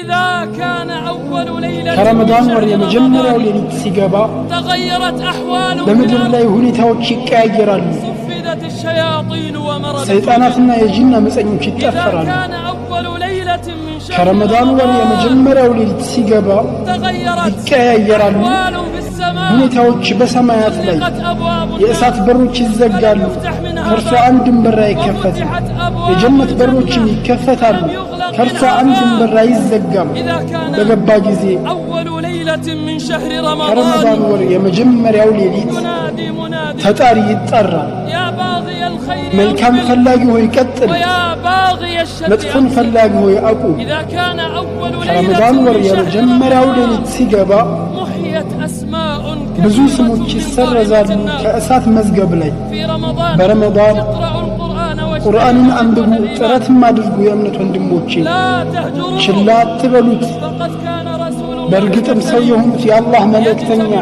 إذا كان أول ليلة كرمضان والمجمرة وليلة سيقبا تغيرت أحوال بمدر الله هنيتاو تشكايرال صفدت الشياطين ومرضت سيطاناتنا يجينا مسألين تتأثران إذا كان أول ليلة من شهر كرمضان والمجمرة وليلة سيقبا تغيرت تشكايرال أحوال في السماء هنيتاو بسمايات لي يأسات بروش الزقالو كرسو عندهم برا يكفت የጀነት በሮችም ይከፈታሉ ከርሷ አንድም በር አይዘጋም በገባ ጊዜ ከረመዳን ወር የመጀመሪያው ሌሊት ተጣሪ ይጠራል መልካም ፈላጊ ሆይ ቀጥል መጥፎን ፈላጊ ሆይ አቁም ከረመዳን ወር የመጀመሪያው ሌሊት ሲገባ ብዙ ስሞች ይሰረዛሉ ከእሳት መዝገብ ላይ በረመዳን ቁርአንን አንብቡ ጥረትም አድርጉ የእምነት ወንድሞቼ ችላ አትበሉት በእርግጥም ሰው የሆኑት የአላህ መልእክተኛ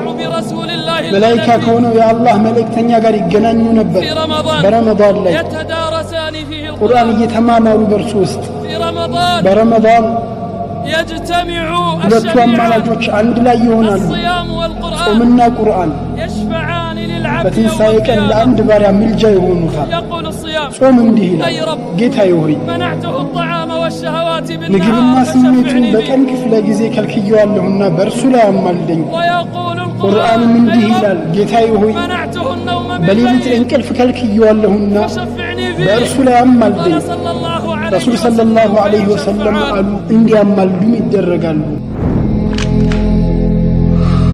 መላኢካ ከሆነው የአላህ መልእክተኛ ጋር ይገናኙ ነበር በረመዳን ላይ ቁርአን እየተማማሩ በርሱ ውስጥ በረመዳን ሁለቱ አማላጆች አንድ ላይ ይሆናሉ ጾምና ቁርአን በትንሣኤ ቀን ለአንድ ባሪያ ምልጃ ይሆኑታል ጾም እንዲህ ይላል ጌታዬ ሆይ ምግብና ስሜቱን በቀን ክፍለ ጊዜ ከልክየዋለሁና በእርሱ ላይ አማልደኝ ቁርአንም እንዲህ ይላል ጌታዬ ሆይ በሌሊት እንቅልፍ ከልክየዋለሁና በእርሱ ላይ አማልደኝ ረሱል ሰለላሁ ዐለይሂ ወሰለም አሉ እንዲያማልዱም ይደረጋሉ